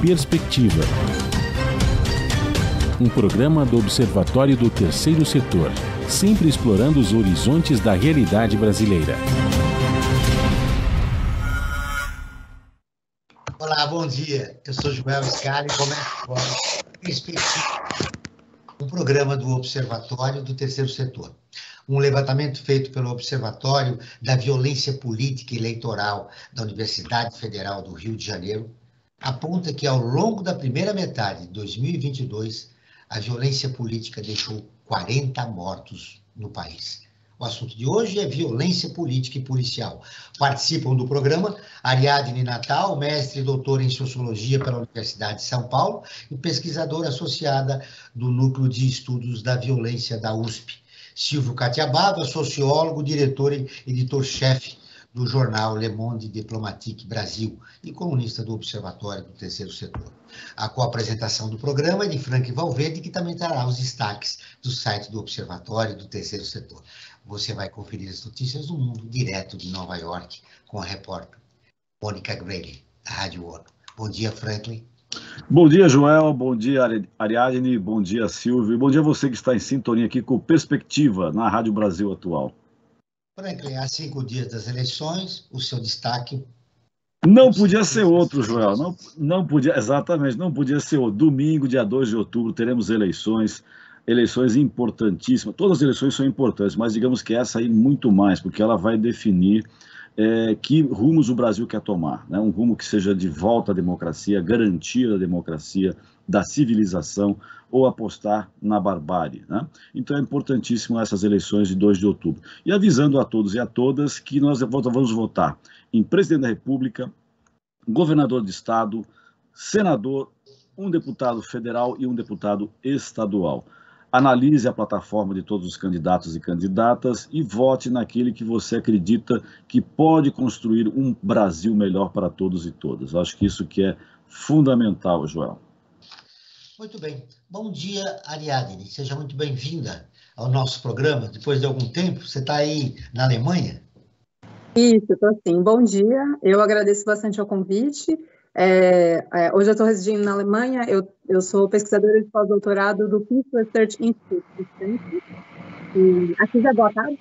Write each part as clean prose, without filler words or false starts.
Perspectiva, um programa do Observatório do Terceiro Setor, sempre explorando os horizontes da realidade brasileira. Olá, bom dia. Eu sou Joel Scali e começo agora Perspectiva, um programa do Observatório do Terceiro Setor. Um levantamento feito pelo Observatório da Violência Política e Eleitoral da Universidade Federal do Rio de Janeiro aponta que, ao longo da primeira metade de 2022, a violência política deixou 40 mortos no país. O assunto de hoje é violência política e policial. Participam do programa Ariadne Natal, mestre e doutora em Sociologia pela Universidade de São Paulo e pesquisadora associada do Núcleo de Estudos da Violência da USP. Silvio Catiabava, sociólogo, diretor e editor-chefe do jornal Le Monde Diplomatique Brasil e colunista do Observatório do Terceiro Setor. A co-apresentação do programa é de Frank Valverde, que também trará os destaques do site do Observatório do Terceiro Setor. Você vai conferir as notícias do mundo direto de Nova York com a repórter Mônica Grayle, da Rádio ONU. Bom dia, Franklin. Bom dia, Joel. Bom dia, Ariadne. Bom dia, Silvio. E bom dia a você que está em sintonia aqui com Perspectiva, na Rádio Brasil Atual. Franklin, há 5 dias das eleições, o seu destaque... Não podia ser outro, Joel. Não podia, exatamente, não podia ser outro. Domingo, dia 2 de outubro, teremos eleições importantíssimas. Todas as eleições são importantes, mas digamos que essa aí muito mais, porque ela vai definir que rumos o Brasil quer tomar, né? Um rumo que seja de volta à democracia, garantia da democracia, da civilização, ou apostar na barbárie, né? Então é importantíssimo essas eleições de 2 de outubro. E avisando a todos e a todas que nós vamos votar em presidente da República, governador de estado, senador, um deputado federal e um deputado estadual. Analise a plataforma de todos os candidatos e candidatas e vote naquele que você acredita que pode construir um Brasil melhor para todos e todas. Acho que isso que é fundamental, Joel. Muito bem. Bom dia, Ariadne. Seja muito bem-vinda ao nosso programa. Depois de algum tempo, você está aí na Alemanha? Isso, estou sim. Bom dia. Eu agradeço bastante o convite. Hoje eu estou residindo na Alemanha. Eu sou pesquisadora de pós-doutorado do Peace Research Institute. E aqui já é boa tarde.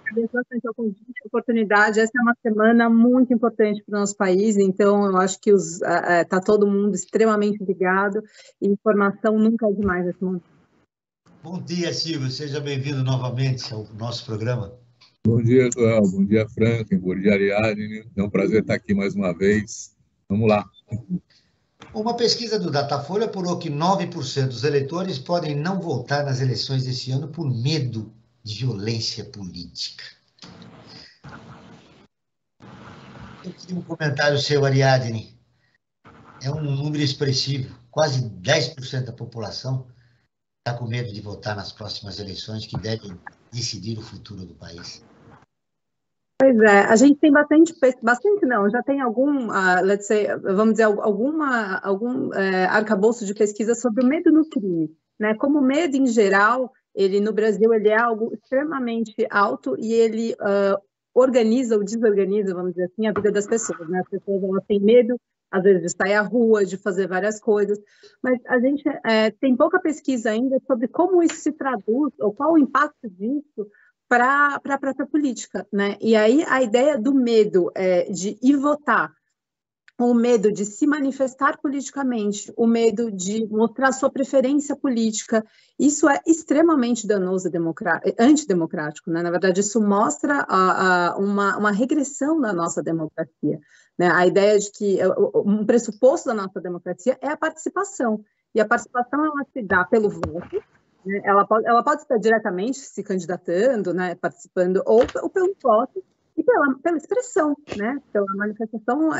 Agradeço bastante o convite, a oportunidade. Essa é uma semana muito importante para o nosso país, então eu acho que está todo mundo extremamente ligado e informação nunca é demais nesse momento. Bom dia, Silvio. Seja bem-vindo novamente ao nosso programa. Bom dia, Joel. Bom dia, Franklin. Bom dia, Ariadne. É um prazer estar aqui mais uma vez. Vamos lá. Uma pesquisa do Datafolha apurou que 9% dos eleitores podem não votar nas eleições desse ano por medo de violência política. Eu queria um comentário seu, Ariadne. É um número expressivo. Quase 10% da população está com medo de votar nas próximas eleições que devem decidir o futuro do país. Pois é, a gente tem bastante não, já tem algum, vamos dizer, algum arcabouço de pesquisa sobre o medo no crime, né? Como o medo, em geral, ele no Brasil ele é algo extremamente alto e ele organiza ou desorganiza, vamos dizer assim, a vida das pessoas, né? As pessoas elas têm medo, às vezes, de sair à rua, de fazer várias coisas, mas a gente tem pouca pesquisa ainda sobre como isso se traduz, ou qual o impacto disso para a própria política, né? E aí a ideia do medo de ir votar, o medo de se manifestar politicamente, o medo de mostrar sua preferência política, isso é extremamente danoso, antidemocrático, né? Na verdade, isso mostra uma regressão da nossa democracia, né? A ideia de que um pressuposto da nossa democracia é a participação, e a participação ela se dá pelo voto, né? Ela pode estar diretamente se candidatando, né, participando, ou pelo voto, e pela expressão, né, pela manifestação.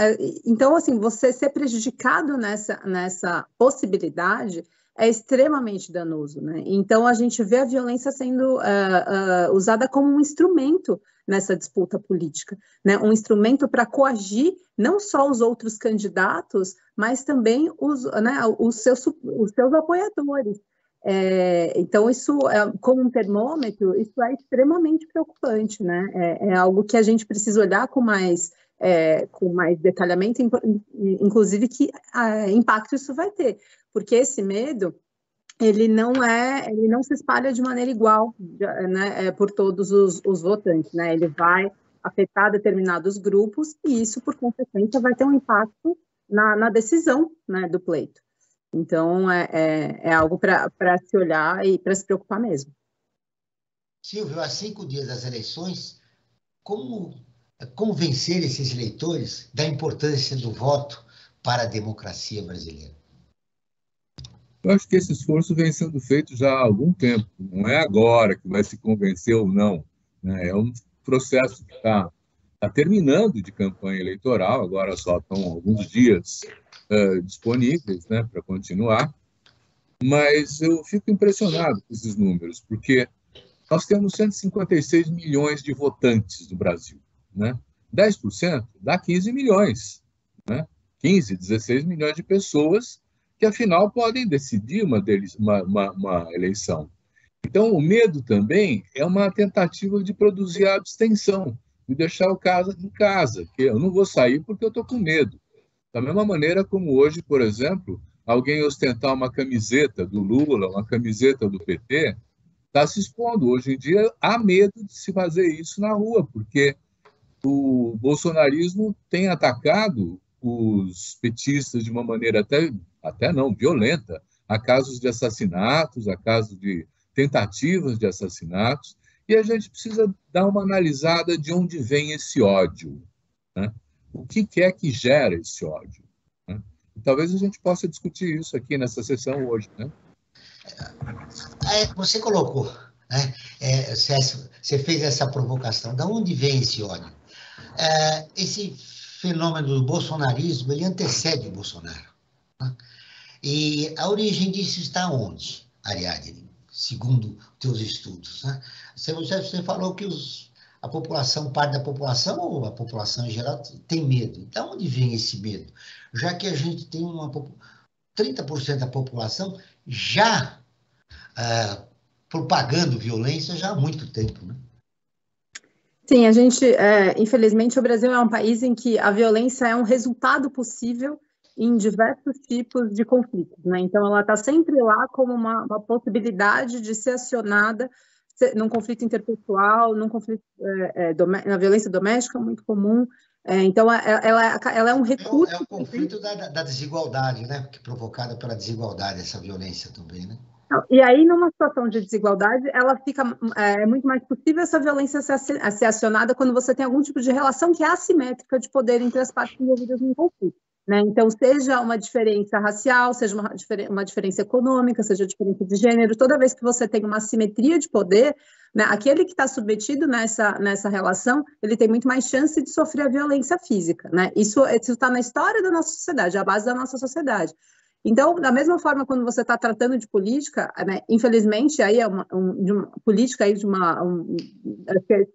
Então, assim, você ser prejudicado nessa possibilidade é extremamente danoso, né? Então, a gente vê a violência sendo usada como um instrumento nessa disputa política, né? Um instrumento para coagir não só os outros candidatos, mas também os seus apoiadores. Então, isso, como um termômetro, isso é extremamente preocupante, né? É algo que a gente precisa olhar com mais com mais detalhamento, inclusive que impacto isso vai ter, porque esse medo ele não se espalha de maneira igual, né, por todos os votantes, né? Ele vai afetar determinados grupos e isso, por consequência, vai ter um impacto na decisão, né, do pleito. Então, é algo para se olhar e para se preocupar mesmo. Silvio, há 5 dias das eleições, como convencer esses eleitores da importância do voto para a democracia brasileira? Eu acho que esse esforço vem sendo feito já há algum tempo. Não é agora que vai se convencer ou não, né? É um processo que está terminando de campanha eleitoral, agora só estão alguns dias disponíveis, né, para continuar. Mas eu fico impressionado com esses números, porque nós temos 156 milhões de votantes no Brasil, né? 10% dá 15 milhões, né? 15, 16 milhões de pessoas que, afinal, podem decidir uma eleição. Então, o medo também é uma tentativa de produzir a abstenção, de deixar o caso em casa, que eu não vou sair porque eu estou com medo. Da mesma maneira como hoje, por exemplo, alguém ostentar uma camiseta do Lula, uma camiseta do PT, está se expondo. Hoje em dia, há medo de se fazer isso na rua, porque o bolsonarismo tem atacado os petistas de uma maneira até não violenta. Há casos de assassinatos, há casos de tentativas de assassinatos, e a gente precisa dar uma analisada de onde vem esse ódio, né? O que é que gera esse ódio, né? E talvez a gente possa discutir isso aqui nessa sessão hoje, né? Você colocou, né? Você fez essa provocação. De onde vem esse ódio? Esse fenômeno do bolsonarismo, ele antecede o Bolsonaro, né? E a origem disso está onde, Ariadne, segundo teus estudos, né? Você falou que a população, parte da população, ou a população em geral, tem medo. De onde vem esse medo? Já que a gente tem 30% da população já propagando violência já há muito tempo, né? Sim, a gente, infelizmente, o Brasil é um país em que a violência é um resultado possível em diversos tipos de conflitos, né? Então, ela está sempre lá como uma possibilidade de ser acionada num conflito interpessoal, num conflito, na violência doméstica, muito comum. Então, ela é um recurso... É o conflito da desigualdade, né? Que é provocada pela desigualdade, essa violência também, né? E aí, numa situação de desigualdade, ela fica muito mais possível essa violência ser acionada quando você tem algum tipo de relação que é assimétrica de poder entre as partes envolvidas no conflito, né? Então, seja uma diferença racial, seja uma diferença econômica, seja diferença de gênero, toda vez que você tem uma assimetria de poder, né, aquele que está submetido nessa relação, ele tem muito mais chance de sofrer a violência física, né? Isso está na história da nossa sociedade, é a base da nossa sociedade. Então, da mesma forma, quando você está tratando de política, né, infelizmente, aí é uma política aí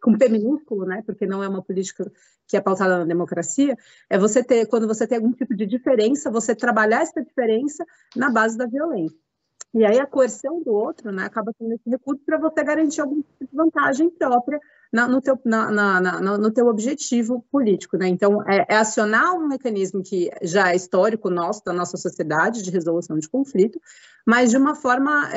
com P minúsculo, né, porque não é uma política que é pautada na democracia, quando você tem algum tipo de diferença, você trabalhar essa diferença na base da violência. E aí a coerção do outro, né, acaba sendo esse recurso para você garantir algum tipo de vantagem própria no teu objetivo político, né? Então, acionar um mecanismo que já é histórico nosso, da nossa sociedade, de resolução de conflito, mas de uma forma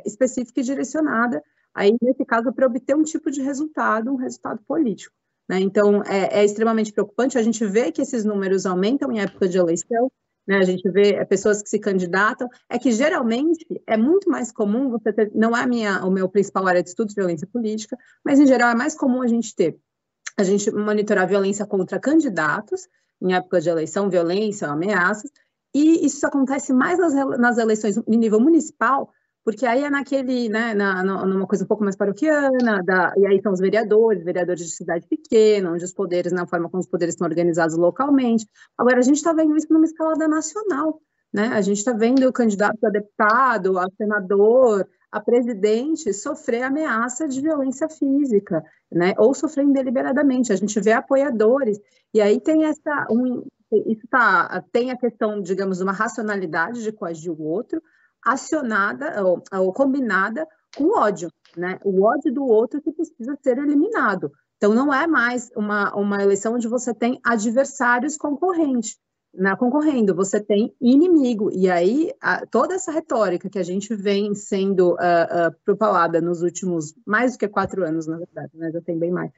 específica e direcionada, aí, nesse caso, para obter um tipo de resultado, um resultado político, né? Então, é extremamente preocupante, a gente vê que esses números aumentam em época de eleição, né, a gente vê pessoas que se candidatam, que geralmente é muito mais comum você ter, não é o meu principal área de estudo, violência política, mas em geral é mais comum a gente monitorar a violência contra candidatos, em época de eleição, violência, ameaças, e isso acontece mais nas eleições em nível municipal, porque aí é numa coisa um pouco mais paroquiana, e aí são os vereadores de cidade pequena, onde os poderes, na forma como os poderes estão organizados localmente. Agora, a gente está vendo isso numa escalada nacional, né? A gente está vendo o candidato a deputado, a senador, a presidente sofrer ameaça de violência física, né? Ou sofrendo deliberadamente. A gente vê apoiadores, e aí tem tem a questão, digamos, de uma racionalidade de coagir o outro, acionada ou combinada com o ódio, né? O ódio do outro que precisa ser eliminado. Então, não é mais uma eleição onde você tem adversários concorrentes. Concorrendo, você tem inimigo, e aí toda essa retórica que a gente vem sendo propalada nos últimos mais do que 4 anos, na verdade, né, já tem bem mais,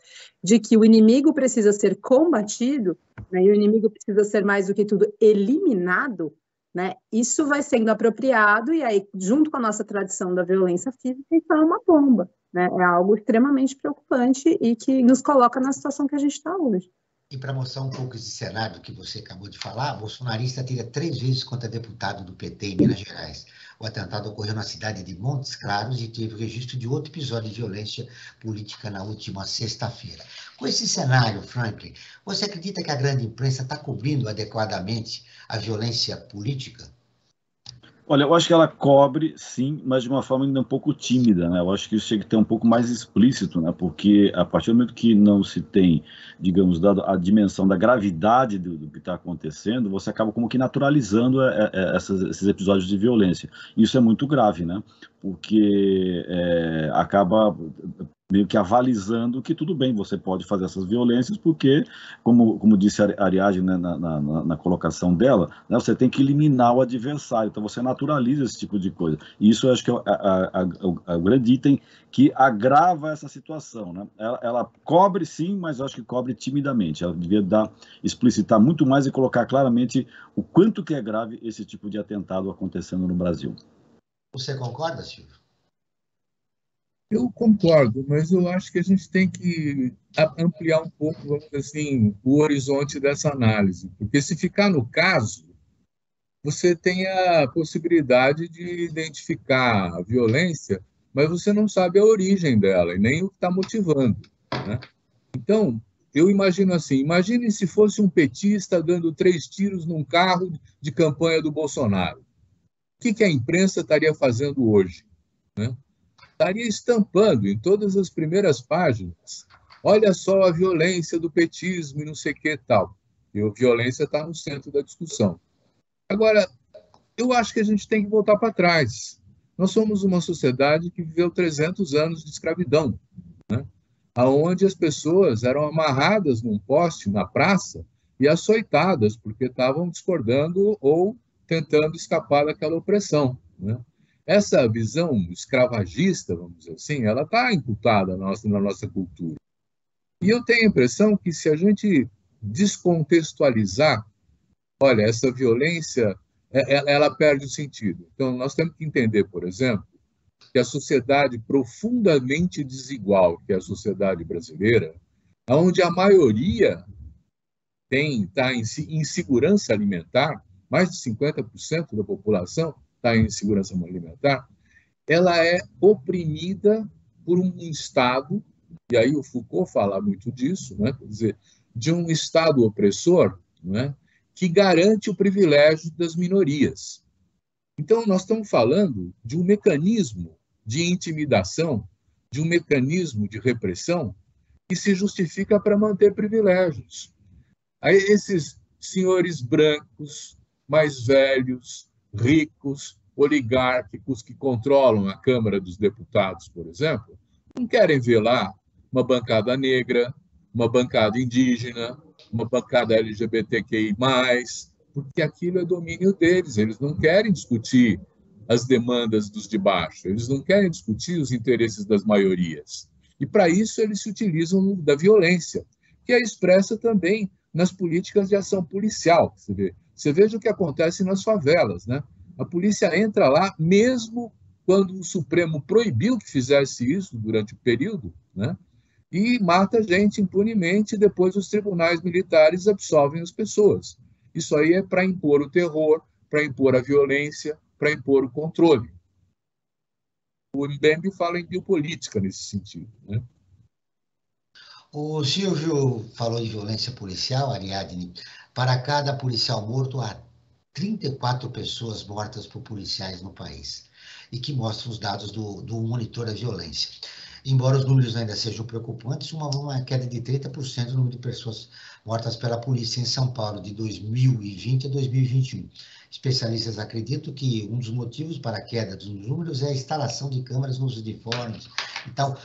de que o inimigo precisa ser combatido, né, e o inimigo precisa ser mais do que tudo eliminado, né, isso vai sendo apropriado, e aí, junto com a nossa tradição da violência física, isso é uma bomba, né, é algo extremamente preocupante e que nos coloca na situação que a gente está hoje. E para mostrar um pouco esse cenário que você acabou de falar, bolsonarista atira 3 vezes contra deputado do PT em Minas Gerais. O atentado ocorreu na cidade de Montes Claros e teve registro de outro episódio de violência política na última sexta-feira. Com esse cenário, Franklin, você acredita que a grande imprensa está cobrindo adequadamente a violência política? Olha, eu acho que ela cobre, sim, mas de uma forma ainda um pouco tímida, né? Eu acho que isso chega a ter um pouco mais explícito, né? Porque a partir do momento que não se tem, digamos, dado a dimensão da gravidade do que está acontecendo, você acaba como que naturalizando esses episódios de violência. Isso é muito grave, né? Porque acaba meio que avalizando que tudo bem, você pode fazer essas violências, porque, como disse a Ariadne, né, na colocação dela, né, você tem que eliminar o adversário, então você naturaliza esse tipo de coisa. E isso eu acho que é o grande item que agrava essa situação, né? Ela cobre sim, mas eu acho que cobre timidamente. Ela devia explicitar muito mais e colocar claramente o quanto que é grave esse tipo de atentado acontecendo no Brasil. Você concorda, Silvio? Eu concordo, mas eu acho que a gente tem que ampliar um pouco, vamos dizer assim, o horizonte dessa análise. Porque se ficar no caso, você tem a possibilidade de identificar a violência, mas você não sabe a origem dela e nem o que está motivando, né? Então, eu imagino assim, imagine se fosse um petista dando 3 tiros num carro de campanha do Bolsonaro. O que a imprensa estaria fazendo hoje, né? Estaria estampando em todas as primeiras páginas, olha só a violência do petismo e não sei o que tal. E a violência está no centro da discussão. Agora, eu acho que a gente tem que voltar para trás. Nós somos uma sociedade que viveu 300 anos de escravidão, né? Onde as pessoas eram amarradas num poste na praça e açoitadas porque estavam discordando ou tentando escapar daquela opressão, né? Essa visão escravagista, vamos dizer assim, ela está imputada na nossa cultura. E eu tenho a impressão que se a gente descontextualizar, olha, essa violência, ela perde o sentido. Então, nós temos que entender, por exemplo, que a sociedade profundamente desigual, que é a sociedade brasileira, onde a maioria está em insegurança alimentar, mais de 50% da população está em insegurança alimentar, ela é oprimida por um Estado, e aí o Foucault fala muito disso, né? Quer dizer, de um Estado opressor, né? Que garante o privilégio das minorias. Então, nós estamos falando de um mecanismo de intimidação, de um mecanismo de repressão que se justifica para manter privilégios. Aí, esses senhores brancos, mais velhos, ricos, oligárquicos que controlam a Câmara dos Deputados, por exemplo, não querem ver lá uma bancada negra, uma bancada indígena, uma bancada LGBTQI+, porque aquilo é domínio deles. Eles não querem discutir as demandas dos de baixo, eles não querem discutir os interesses das maiorias. E, para isso, eles se utilizam da violência, que é expressa também nas políticas de ação policial. Você veja o que acontece nas favelas, né? A polícia entra lá, mesmo quando o Supremo proibiu que fizesse isso durante o período, né? E mata gente impunemente, e depois os tribunais militares absolvem as pessoas. Isso aí é para impor o terror, para impor a violência, para impor o controle. O Mbembe fala em biopolítica nesse sentido, né? O Silvio falou de violência policial, Ariadne. Para cada policial morto, há 34 pessoas mortas por policiais no país, e que mostram os dados do monitor da violência. embora os números ainda sejam preocupantes, uma queda de 30% no número de pessoas mortas pela polícia em São Paulo de 2020 a 2021. Especialistas acreditam que um dos motivos para a queda dos números é a instalação de câmeras nos uniformes e tal,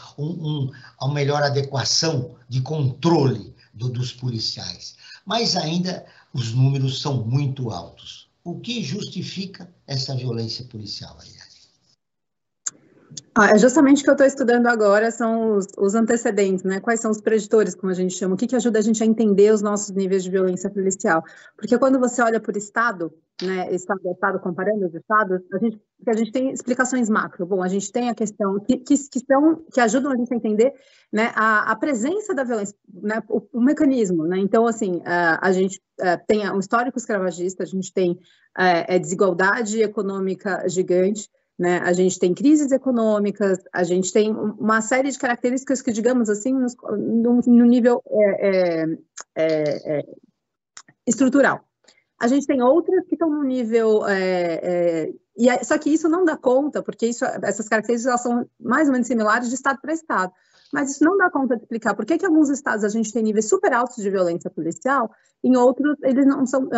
a melhor adequação de controle dos policiais. Mas ainda os números são muito altos. O que justifica essa violência policial, aliás? É justamente o que eu estou estudando agora, são os antecedentes, né? Quais são os preditores, como a gente chama, o que ajuda a gente a entender os nossos níveis de violência policial. Porque quando você olha por estado, né, estado a estado, comparando os estados, a gente tem explicações macro. Bom, a gente tem a questão que ajudam a gente a entender, né, a presença da violência, né, o mecanismo, né? Então, assim, a gente tem um histórico escravagista, a gente tem desigualdade econômica gigante, né? A gente tem crises econômicas, a gente tem uma série de características que, digamos assim, no nível estrutural. A gente tem outras que estão no nível... só que isso não dá conta, porque essas características elas são mais ou menos similares de estado para estado. Mas isso não dá conta de explicar por que em alguns estados a gente tem níveis super altos de violência policial, em outros eles não são,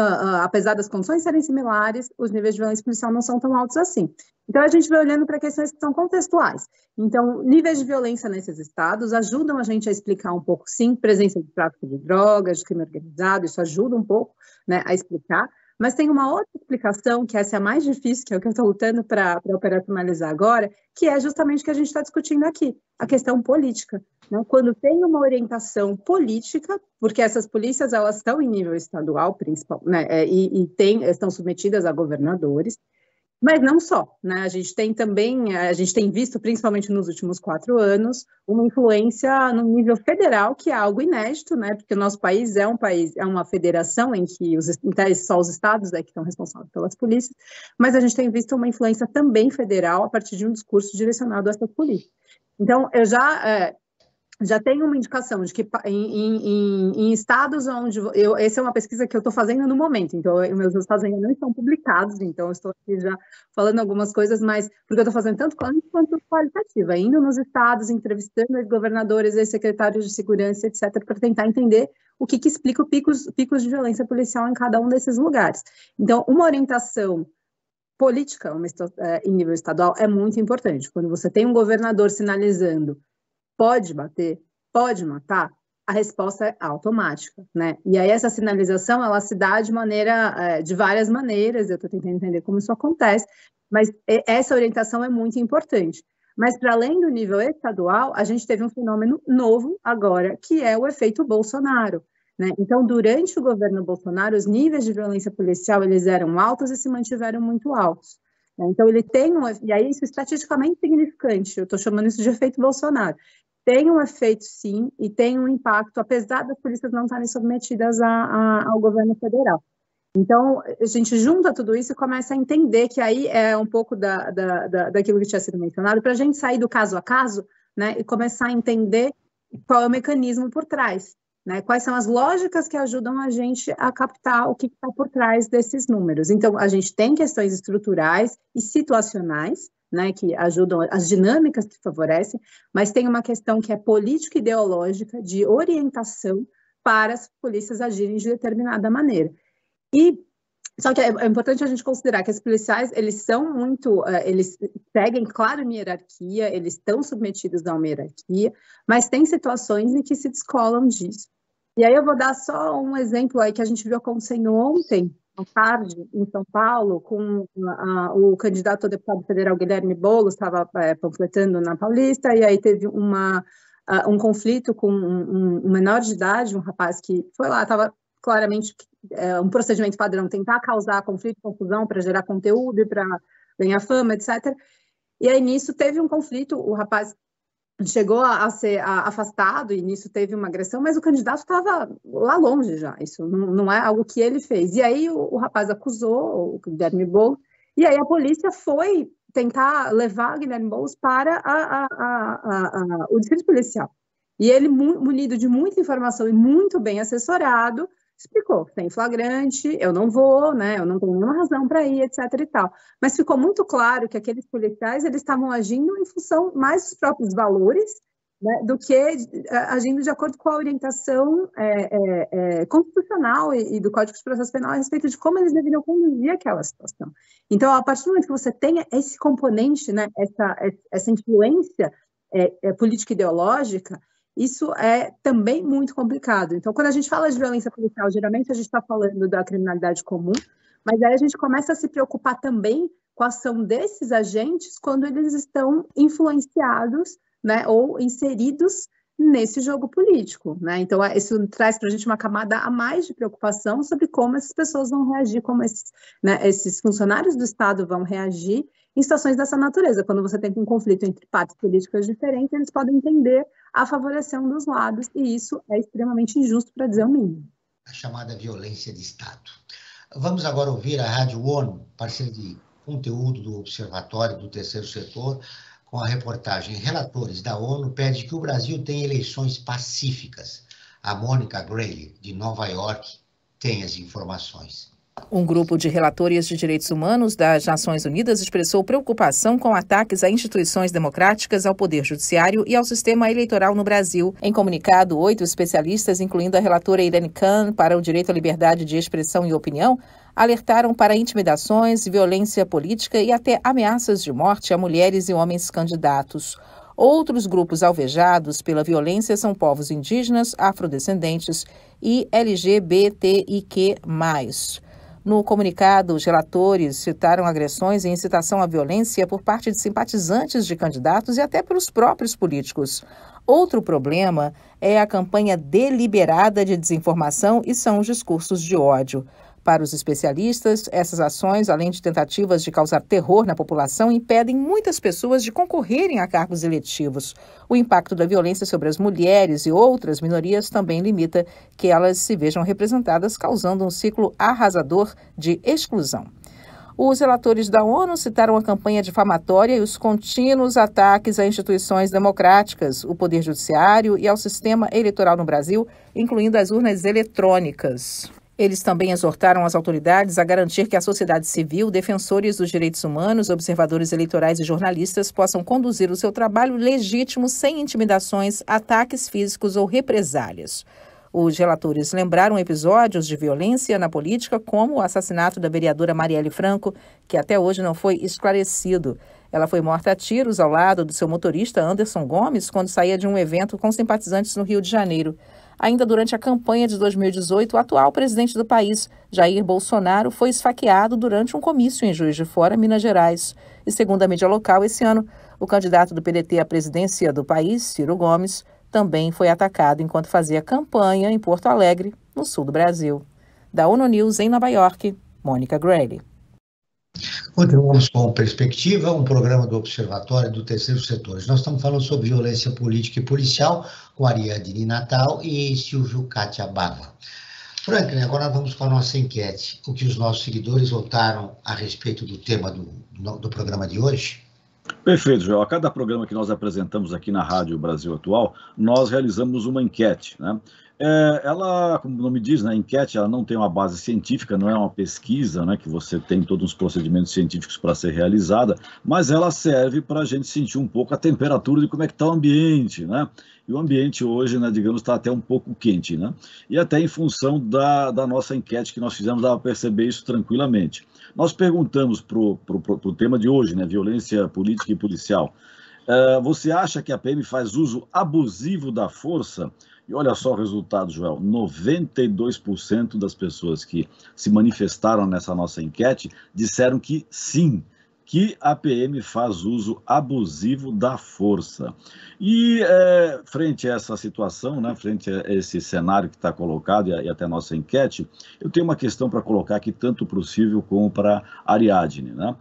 apesar das condições serem similares, os níveis de violência policial não são tão altos assim. Então a gente vai olhando para questões que são contextuais. Então, níveis de violência nesses estados ajudam a gente a explicar um pouco, sim, presença de tráfico de drogas, de crime organizado, isso ajuda um pouco, né, a explicar. Mas tem uma outra explicação, que essa é a mais difícil, que é o que eu estou lutando para operacionalizar agora, que é justamente o que a gente está discutindo aqui, a questão política. Né? Quando tem uma orientação política, porque essas polícias elas estão em nível estadual, principal, né? Estão submetidas a governadores, mas não só, né? A gente tem visto, principalmente nos últimos 4 anos, uma influência no nível federal, que é algo inédito, né? Porque o nosso país é uma federação em que só os estados, né, que estão responsáveis pelas polícias, mas a gente tem visto uma influência também federal a partir de um discurso direcionado a essas polícias. Então, eu já tenho uma indicação de que em estados onde... essa é uma pesquisa que eu estou fazendo no momento, então meus resultados ainda não estão publicados, então eu estou aqui já falando algumas coisas, mas porque eu estou fazendo tanto quanto qualitativa, indo nos estados, entrevistando os governadores, os secretários de segurança, etc., para tentar entender o que explica os picos de violência policial em cada um desses lugares. Então, uma orientação política em nível estadual é muito importante. Quando você tem um governador sinalizando pode bater, pode matar, a resposta é automática, né? E aí essa sinalização, ela se dá de várias maneiras, eu estou tentando entender como isso acontece, mas essa orientação é muito importante. Mas, para além do nível estadual, a gente teve um fenômeno novo agora, que é o efeito Bolsonaro, né? Então, durante o governo Bolsonaro, os níveis de violência policial, eles eram altos e se mantiveram muito altos. Então, ele tem e aí isso é estatisticamente significante, eu estou chamando isso de efeito Bolsonaro. Tem um efeito, sim, e tem um impacto, apesar das polícias não estarem submetidas ao governo federal. Então, a gente junta tudo isso e começa a entender que aí é um pouco daquilo que tinha sido mencionado, para a gente sair do caso a caso, né, e começar a entender qual é o mecanismo por trás, né, quais são as lógicas que ajudam a gente a captar o que está por trás desses números. Então, a gente tem questões estruturais e situacionais, né, que ajudam, as dinâmicas que favorecem, mas tem uma questão que é político-ideológica, de orientação para as polícias agirem de determinada maneira. Só que é importante a gente considerar que os policiais, eles seguem, claro, uma hierarquia, eles estão submetidos a uma hierarquia, mas tem situações em que se descolam disso. E aí eu vou dar só um exemplo aí que a gente viu acontecendo ontem, à tarde, em São Paulo, com o candidato a deputado federal Guilherme Boulos, estava panfletando na Paulista, e aí teve um conflito com um menor de idade, um rapaz que foi lá, estava claramente um procedimento padrão, tentar causar conflito, confusão, para gerar conteúdo e para ganhar fama, etc. E aí, nisso, teve um conflito, o rapaz chegou a ser afastado e nisso teve uma agressão, mas o candidato estava lá longe já, isso não é algo que ele fez. E aí o rapaz acusou o Guilherme Boulos, e aí a polícia foi tentar levar o Guilherme Boulos para o distrito policial. E ele, munido de muita informação e muito bem assessorado, explicou, tem flagrante, eu não vou, né, eu não tenho nenhuma razão para ir, etc e tal. Mas ficou muito claro que aqueles policiais, eles estavam agindo em função mais dos próprios valores, né, do que agindo de acordo com a orientação constitucional e do Código de Processo Penal a respeito de como eles deveriam conduzir aquela situação. Então, a partir do momento que você tenha esse componente, né, essa influência política ideológica, isso é também muito complicado. Então, quando a gente fala de violência policial, geralmente a gente está falando da criminalidade comum, mas aí a gente começa a se preocupar também com a ação desses agentes quando eles estão influenciados, né, ou inseridos nesse jogo político, né? Então, isso traz para a gente uma camada a mais de preocupação sobre como essas pessoas vão reagir, como esses funcionários do Estado vão reagir em situações dessa natureza. Quando você tem um conflito entre partes políticas diferentes, eles podem tender a favorecer um dos lados, e isso é extremamente injusto, para dizer o mínimo. A chamada violência de Estado. Vamos agora ouvir a Rádio ONU, parceira de conteúdo do Observatório do Terceiro Setor, com a reportagem Relatores da ONU pede que o Brasil tenha eleições pacíficas. A Mônica Grayle, de Nova York, tem as informações. Um grupo de relatores de direitos humanos das Nações Unidas expressou preocupação com ataques a instituições democráticas, ao Poder Judiciário e ao sistema eleitoral no Brasil. Em comunicado, 8 especialistas, incluindo a relatora Irene Khan para o direito à liberdade de expressão e opinião, alertaram para intimidações, violência política e até ameaças de morte a mulheres e homens candidatos. Outros grupos alvejados pela violência são povos indígenas, afrodescendentes e LGBTIQ+. No comunicado, os relatores citaram agressões e incitação à violência por parte de simpatizantes de candidatos e até pelos próprios políticos. Outro problema é a campanha deliberada de desinformação e são os discursos de ódio. Para os especialistas, essas ações, além de tentativas de causar terror na população, impedem muitas pessoas de concorrerem a cargos eletivos. O impacto da violência sobre as mulheres e outras minorias também limita que elas se vejam representadas, causando um ciclo arrasador de exclusão. Os relatores da ONU citaram a campanha difamatória e os contínuos ataques a instituições democráticas, o Poder Judiciário e ao sistema eleitoral no Brasil, incluindo as urnas eletrônicas. Eles também exortaram as autoridades a garantir que a sociedade civil, defensores dos direitos humanos, observadores eleitorais e jornalistas possam conduzir o seu trabalho legítimo sem intimidações, ataques físicos ou represálias. Os relatores lembraram episódios de violência na política, como o assassinato da vereadora Marielle Franco, que até hoje não foi esclarecido. Ela foi morta a tiros ao lado do seu motorista Anderson Gomes quando saía de um evento com simpatizantes no Rio de Janeiro. Ainda durante a campanha de 2018, o atual presidente do país, Jair Bolsonaro, foi esfaqueado durante um comício em Juiz de Fora, Minas Gerais. E segundo a mídia local, esse ano, o candidato do PDT à presidência do país, Ciro Gomes, também foi atacado enquanto fazia campanha em Porto Alegre, no sul do Brasil. Da ONU News, em Nova York, Mônica Grayle. Continuamos com Perspectiva, um programa do Observatório do Terceiro Setor. Nós estamos falando sobre violência política e policial com Ariadne Natal e Silvio Catiabava. Franklin, agora nós vamos para a nossa enquete. O que os nossos seguidores votaram a respeito do tema do programa de hoje? Perfeito, Joel. A cada programa que nós apresentamos aqui na Rádio Brasil Atual, nós realizamos uma enquete, né? Ela, como o nome diz, né, a enquete ela não tem uma base científica, não é uma pesquisa, né, que você tem todos os procedimentos científicos para ser realizada, mas ela serve para a gente sentir um pouco a temperatura de como é que está o ambiente, né? E o ambiente hoje, né, digamos, está até um pouco quente, né? E até em função da nossa enquete que nós fizemos, dá para perceber isso tranquilamente. Nós perguntamos para o tema de hoje, né, violência política e policial. Você acha que a PM faz uso abusivo da força? E olha só o resultado, Joel, 92% das pessoas que se manifestaram nessa nossa enquete disseram que sim, que a PM faz uso abusivo da força. E frente a essa situação, né, frente a esse cenário que está colocado e até a nossa enquete, eu tenho uma questão para colocar aqui tanto para o Silvio como para a Ariadne, né?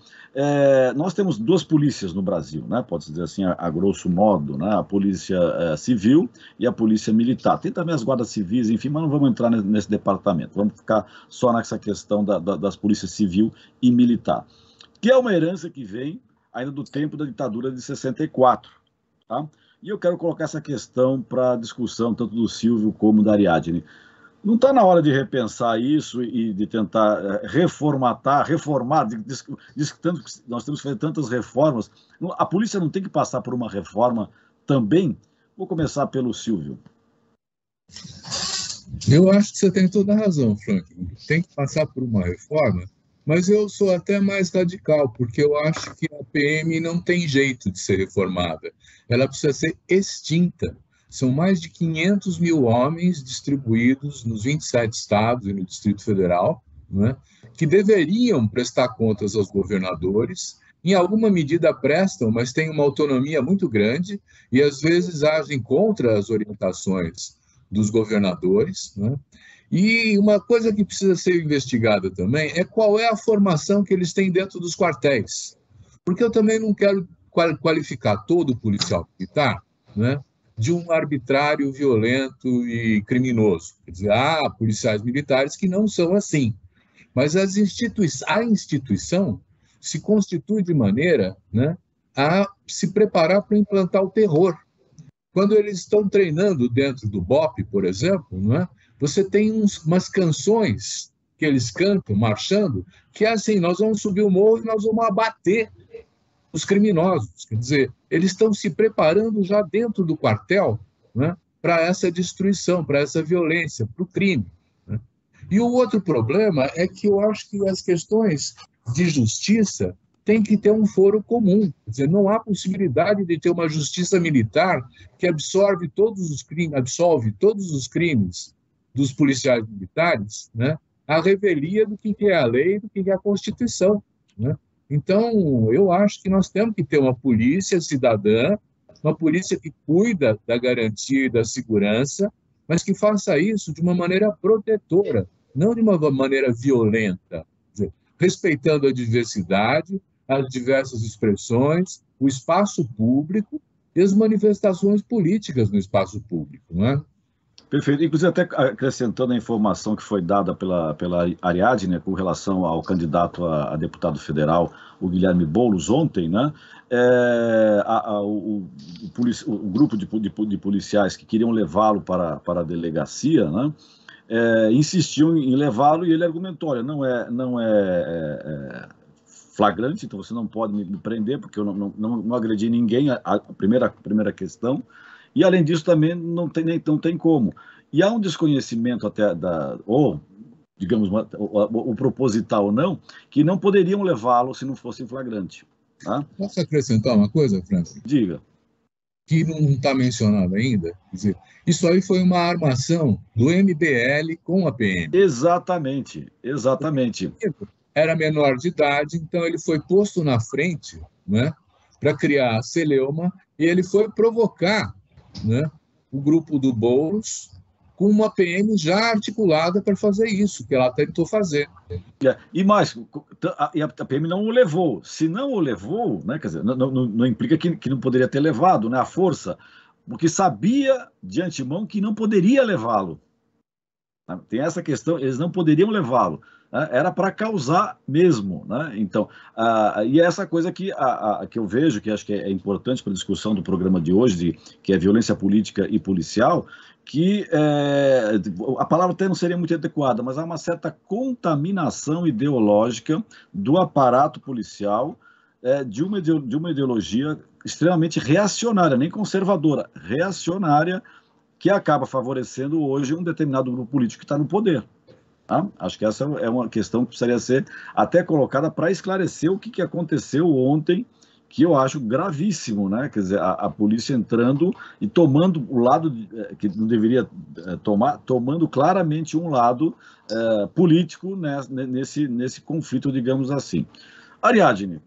Nós temos duas polícias no Brasil, né? Pode-se dizer assim, a grosso modo, né? A polícia civil e a polícia militar. Tem também as guardas civis, enfim, mas não vamos entrar nesse departamento. Vamos ficar só nessa questão das polícias civil e militar, que é uma herança que vem ainda do tempo da ditadura de 64, tá? E eu quero colocar essa questão para discussão tanto do Silvio como da Ariadne. Não está na hora de repensar isso e de tentar reformar, diz que nós temos feito tantas reformas. A polícia não tem que passar por uma reforma também? Vou começar pelo Silvio. Eu acho que você tem toda a razão, Frank. Tem que passar por uma reforma, mas eu sou até mais radical, porque eu acho que a PM não tem jeito de ser reformada. Ela precisa ser extinta. São mais de 500 mil homens distribuídos nos 27 estados e no Distrito Federal, né, que deveriam prestar contas aos governadores. Em alguma medida prestam, mas têm uma autonomia muito grande e às vezes agem contra as orientações dos governadores, né? E uma coisa que precisa ser investigada também é qual é a formação que eles têm dentro dos quartéis. Porque eu também não quero qualificar todo policial militar, né, de um arbitrário, violento e criminoso. Quer dizer, há policiais militares que não são assim. Mas a instituição se constitui de maneira, né, a se preparar para implantar o terror. Quando eles estão treinando dentro do BOPE, por exemplo, né, você tem umas canções que eles cantam, marchando, que é assim, nós vamos subir o morro e nós vamos abater os criminosos. Quer dizer, eles estão se preparando já dentro do quartel, né, para essa destruição, para essa violência, para o crime, né? E o outro problema é que eu acho que as questões de justiça têm que ter um foro comum. Quer dizer, não há possibilidade de ter uma justiça militar que absolve todos os crimes dos policiais militares, né, à revelia do que é a lei, do que é a Constituição, né? Então, eu acho que nós temos que ter uma polícia cidadã, uma polícia que cuida da garantia e da segurança, mas que faça isso de uma maneira protetora, não de uma maneira violenta, quer dizer, respeitando a diversidade, as diversas expressões, o espaço público e as manifestações políticas no espaço público, não é? Perfeito. Inclusive, até acrescentando a informação que foi dada pela Ariadne, né, com relação ao candidato a deputado federal, o Guilherme Boulos, ontem, né, o grupo de policiais que queriam levá-lo para a delegacia, né, insistiu em levá-lo e ele argumentou, olha, não é flagrante, então você não pode me prender porque eu não agredi ninguém, a primeira questão. E, além disso, também não tem como. E há um desconhecimento até ou, digamos, o proposital ou não, que não poderiam levá-lo se não fosse flagrante. Tá? Posso acrescentar uma coisa, Francis? Diga. Que não está mencionado ainda? Quer dizer, isso aí foi uma armação do MBL com a PM. Exatamente. Era menor de idade, então ele foi posto na frente, né, para criar a celeuma, e ele foi provocar, né, o grupo do Boulos com uma PM já articulada para fazer isso, que ela tentou fazer. E mais, a PM não o levou. Se não o levou, né, quer dizer, não implica que não poderia ter levado, né, a força, porque sabia de antemão que não poderia levá-lo. Tem essa questão, eles não poderiam levá-lo. Era para causar mesmo, né? Então, e essa coisa que eu vejo, que acho que é importante para a discussão do programa de hoje, que é violência política e policial, que a palavra até não seria muito adequada, mas há uma certa contaminação ideológica do aparato policial, de uma ideologia extremamente reacionária, nem conservadora, reacionária, que acaba favorecendo hoje um determinado grupo político que está no poder. Tá? Acho que essa é uma questão que precisaria ser até colocada para esclarecer o que aconteceu ontem, que eu acho gravíssimo, né? Quer dizer, a polícia entrando e tomando o lado que não deveria tomar, tomando claramente um lado político, né, nesse conflito, digamos assim. Ariadne.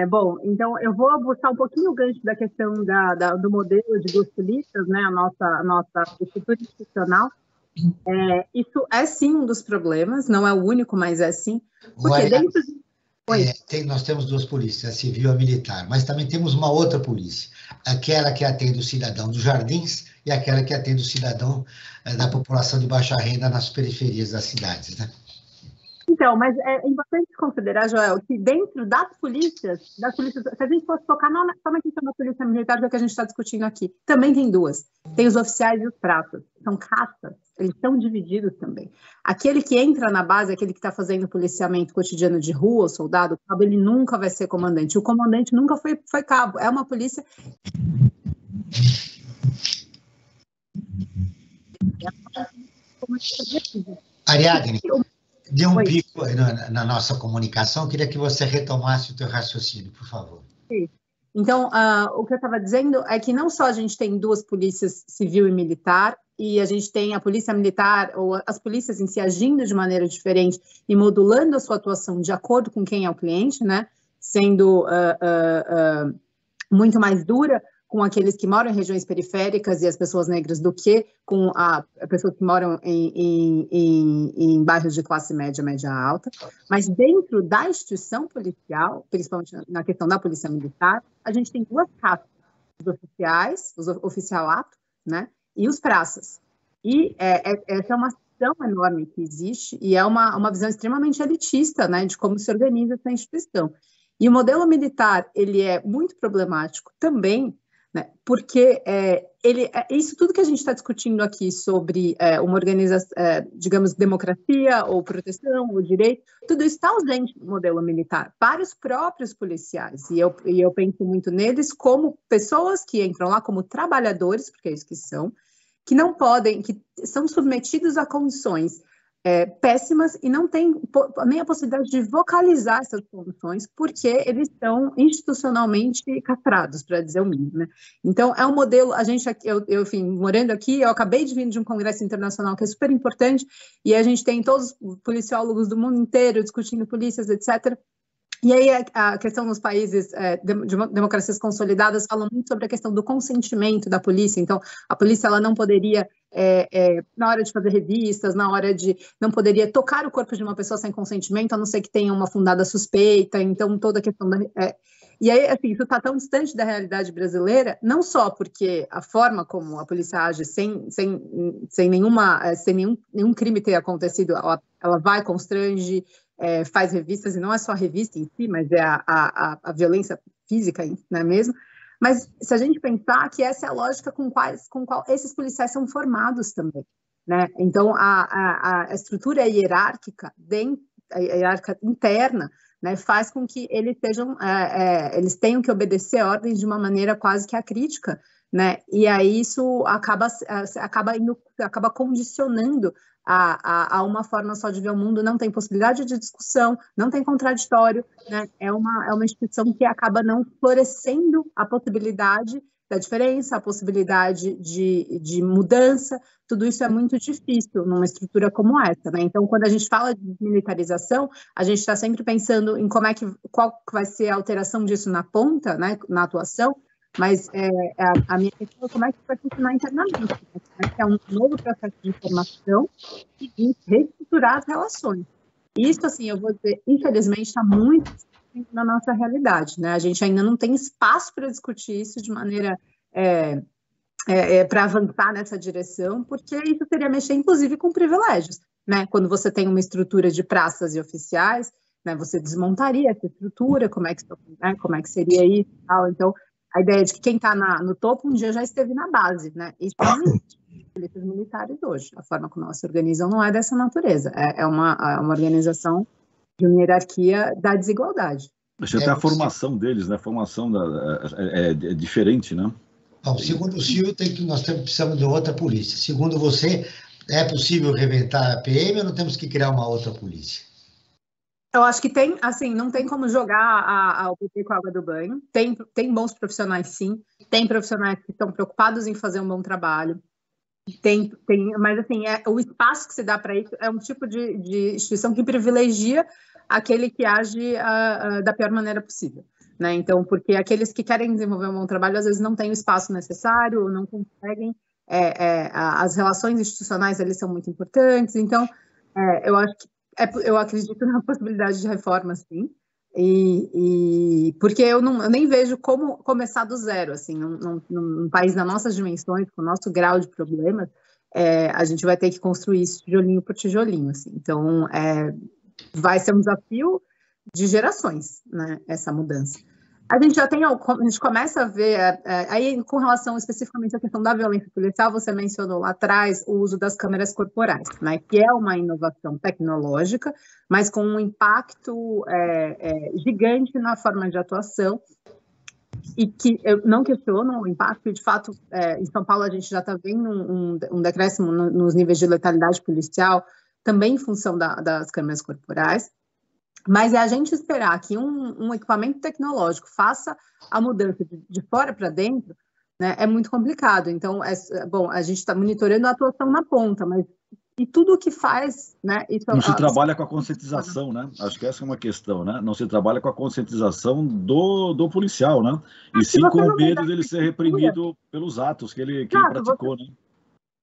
Bom, então eu vou buscar um pouquinho o gancho da questão do modelo de duas polícias, né, a nossa estrutura institucional. Isso é sim um dos problemas, não é o único, mas é sim. Porque nós temos duas polícias, a civil e a militar, mas também temos uma outra polícia, aquela que atende o cidadão dos jardins e aquela que atende o cidadão da população de baixa renda nas periferias das cidades, né? Então, mas é importante considerar, Joel, que dentro das polícias, se a gente fosse focar só na questão da polícia militar, que é o que a gente está discutindo aqui, também tem duas. Tem os oficiais e os praças. São castas, eles estão divididos também. Aquele que entra na base, aquele que está fazendo policiamento cotidiano de rua, o soldado, o cabo, ele nunca vai ser comandante. O comandante nunca foi cabo. É uma polícia... Ariadne, deu um pico na nossa comunicação, queria que você retomasse o teu raciocínio, por favor. Sim. Então, o que eu estava dizendo é que não só a gente tem duas polícias, civil e militar, e a gente tem a polícia militar, ou as polícias em si agindo de maneira diferente e modulando a sua atuação de acordo com quem é o cliente, né? Sendo muito mais dura com aqueles que moram em regiões periféricas e as pessoas negras do que com as pessoas que moram em bairros de classe média, média alta. Mas dentro da instituição policial, principalmente na questão da polícia militar, a gente tem duas castas, os oficiais, os oficialato, né, e os praças. E essa é uma visão enorme que existe e é uma visão extremamente elitista, né, de como se organiza essa instituição. E o modelo militar, ele é muito problemático também, né, porque isso tudo que a gente está discutindo aqui sobre uma organização, digamos, democracia ou proteção ou direito, tudo isso está ausente no modelo militar para os próprios policiais, e eu penso muito neles como pessoas que entram lá como trabalhadores, porque é isso que são, que não podem, que são submetidos a condições péssimas e não tem nem a possibilidade de vocalizar essas condições, porque eles estão institucionalmente castrados, para dizer o mínimo, né? Então, é um modelo, enfim, morando aqui, eu acabei de vir de um congresso internacional que é super importante, e a gente tem todos os policiólogos do mundo inteiro discutindo polícias, etc., e aí a questão nos países de democracias consolidadas falam muito sobre a questão do consentimento da polícia. Então, a polícia ela não poderia, na hora de fazer revistas, na hora de... não poderia tocar o corpo de uma pessoa sem consentimento, a não ser que tenha uma fundada suspeita. Então, toda a questão da... E aí, assim, isso está tão distante da realidade brasileira, não só porque a forma como a polícia age sem nenhum crime ter acontecido, ela vai, constrange, faz revistas, e não é só a revista em si, mas é a violência física, não é mesmo? Mas se a gente pensar que essa é a lógica com qual esses policiais são formados também, né? Então, a estrutura hierárquica, a hierárquica interna, né, faz com que eles tenham que obedecer ordens de uma maneira quase que acrítica, né? E aí isso acaba condicionando a uma forma só de ver o mundo, não tem possibilidade de discussão, não tem contraditório, né? É uma instituição que acaba não florescendo a possibilidade da diferença, a possibilidade de mudança, tudo isso é muito difícil numa estrutura como essa, né? Então, quando a gente fala de militarização, a gente está sempre pensando em qual vai ser a alteração disso na ponta, né, na atuação, mas a minha questão é como é que vai funcionar internamente, né? Como é um novo processo de informação e de reestruturar as relações. Isso, assim, eu vou dizer, infelizmente, está muito na nossa realidade, né? A gente ainda não tem espaço para discutir isso de maneira para avançar nessa direção, porque isso seria mexer, inclusive, com privilégios, né? Quando você tem uma estrutura de praças e oficiais, né, você desmontaria essa estrutura, como é que seria isso e tal. Então, a ideia de que quem está no topo um dia já esteve na base, né? Isso não existe nas polícias militares hoje. A forma como elas se organizam não é dessa natureza. É uma organização de uma hierarquia da desigualdade. Acho que até a formação deles, né? A formação é diferente, né? Bom, segundo o Silvio, nós precisamos de outra polícia. Segundo você, é possível reventar a PM ou não temos que criar uma outra polícia? Eu acho que tem, assim, não tem como jogar o PT com a água do banho. Tem bons profissionais, sim. Tem profissionais que estão preocupados em fazer um bom trabalho. Mas, assim, o espaço que se dá para isso é um tipo de instituição que privilegia aquele que age da pior maneira possível, né? Então, porque aqueles que querem desenvolver um bom trabalho, às vezes não têm o espaço necessário, ou não conseguem. As relações institucionais, eles são muito importantes. Então, eu acho que eu acredito na possibilidade de reforma, sim, porque eu nem vejo como começar do zero, assim, num país das nossas dimensões, com o nosso grau de problemas, a gente vai ter que construir isso tijolinho por tijolinho, assim. Então, vai ser um desafio de gerações, né, essa mudança. A gente começa a ver, aí com relação especificamente à questão da violência policial, você mencionou lá atrás o uso das câmeras corporais, né, que é uma inovação tecnológica, mas com um impacto gigante na forma de atuação, e que eu não questiono o impacto, de fato, em São Paulo a gente já está vendo um decréscimo nos níveis de letalidade policial, também em função das câmeras corporais. Mas é a gente esperar que um equipamento tecnológico faça a mudança de fora para dentro, né, é muito complicado. Então, bom, a gente está monitorando a atuação na ponta, mas e tudo o que faz, né? Não se trabalha com a conscientização, né? Acho que essa é uma questão, né? Não se trabalha com a conscientização do policial, né? E sim com o medo dele ser reprimido pelos atos que ele praticou, né?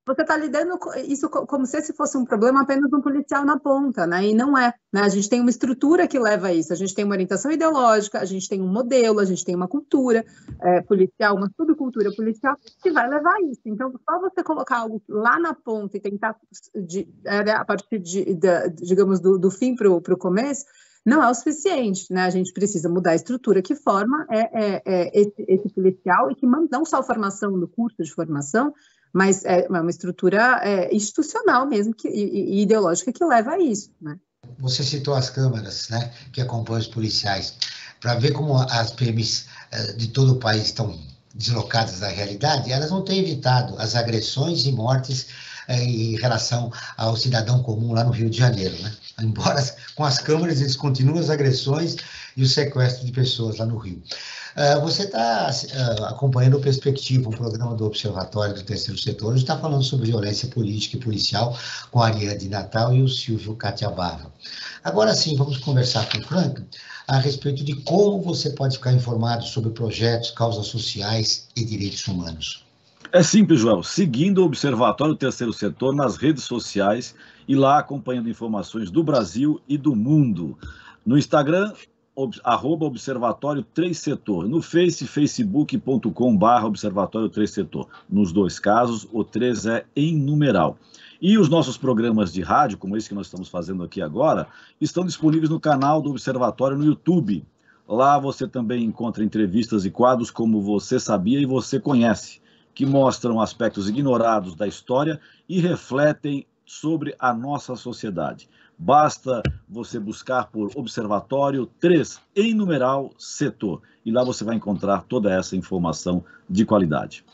Você está lidando com isso como se esse fosse um problema apenas um policial na ponta, né? E não é, né? A gente tem uma estrutura que leva a isso, a gente tem uma orientação ideológica, a gente tem um modelo, a gente tem uma cultura policial, uma subcultura policial que vai levar a isso. Então, só você colocar algo lá na ponta e tentar, a partir digamos, do fim para o começo, não é o suficiente, né? A gente precisa mudar a estrutura que forma esse policial e que não só a formação do curso de formação, mas é uma estrutura institucional mesmo e ideológica que leva a isso, né? Você citou as câmeras, né, que acompanham os policiais, para ver como as PMs de todo o país estão deslocadas da realidade, elas não têm evitado as agressões e mortes em relação ao cidadão comum lá no Rio de Janeiro, né? Embora com as câmeras eles continuam as agressões e o sequestro de pessoas lá no Rio. Você está acompanhando o Perspectiva, um programa do Observatório do Terceiro Setor, onde está falando sobre violência política e policial com a Ariane Natal e o Silvio Catiabarra. Agora sim, vamos conversar com o Frank a respeito de como você pode ficar informado sobre projetos, causas sociais e direitos humanos. É simples, Joel. Seguindo o Observatório do Terceiro Setor nas redes sociais e lá acompanhando informações do Brasil e do mundo. No Instagram, @Observatório 3 Setor. No facebook.com/Observatório 3 Setor. Nos dois casos, o 3 é em numeral. E os nossos programas de rádio, como esse que nós estamos fazendo aqui agora, estão disponíveis no canal do Observatório no YouTube. Lá você também encontra entrevistas e quadros como Você Sabia e Você Conhece, que mostram aspectos ignorados da história e refletem sobre a nossa sociedade. Basta você buscar por Observatório 3, em numeral, Setor. E lá você vai encontrar toda essa informação de qualidade.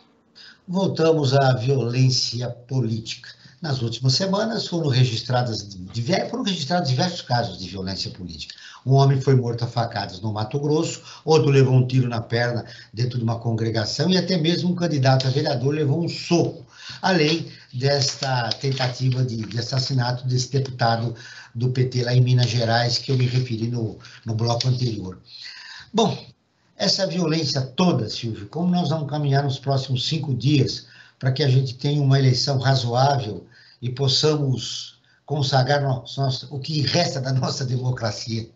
Voltamos à violência política. Nas últimas semanas foram registrados diversos casos de violência política. Um homem foi morto a facadas no Mato Grosso, outro levou um tiro na perna dentro de uma congregação e até mesmo um candidato a vereador levou um soco, além desta tentativa de assassinato desse deputado do PT lá em Minas Gerais, que eu me referi no bloco anterior. Bom, essa violência toda, Silvio, como nós vamos caminhar nos próximos 5 dias para que a gente tenha uma eleição razoável e possamos consagrar o que resta da nossa democracia?